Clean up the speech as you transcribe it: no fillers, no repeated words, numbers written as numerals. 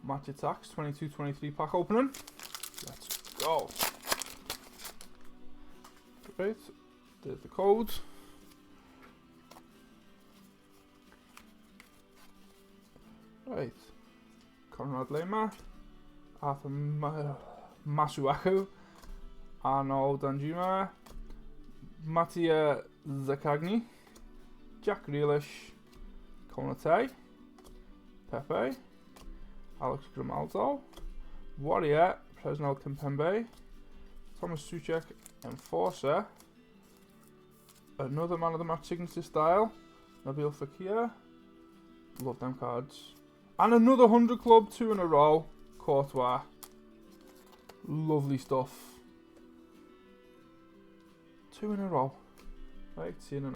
Match Attax 22-23 pack opening. Let's go. Right, there's the code. Right, Conrad Lema, Arthur Masuaku, Arnold Danjuma, Mattia Zaccagni, Jack Grealish, Konate, Pepe, Alex Grimaldo, Warrior, Presnel Kimpembe, Thomas Suchek, Enforcer, another man of the match signature style, Nabil Fekir, love them cards, and another 100 club, 2 in a row, Courtois, lovely stuff, 2 in a row, right, see you in a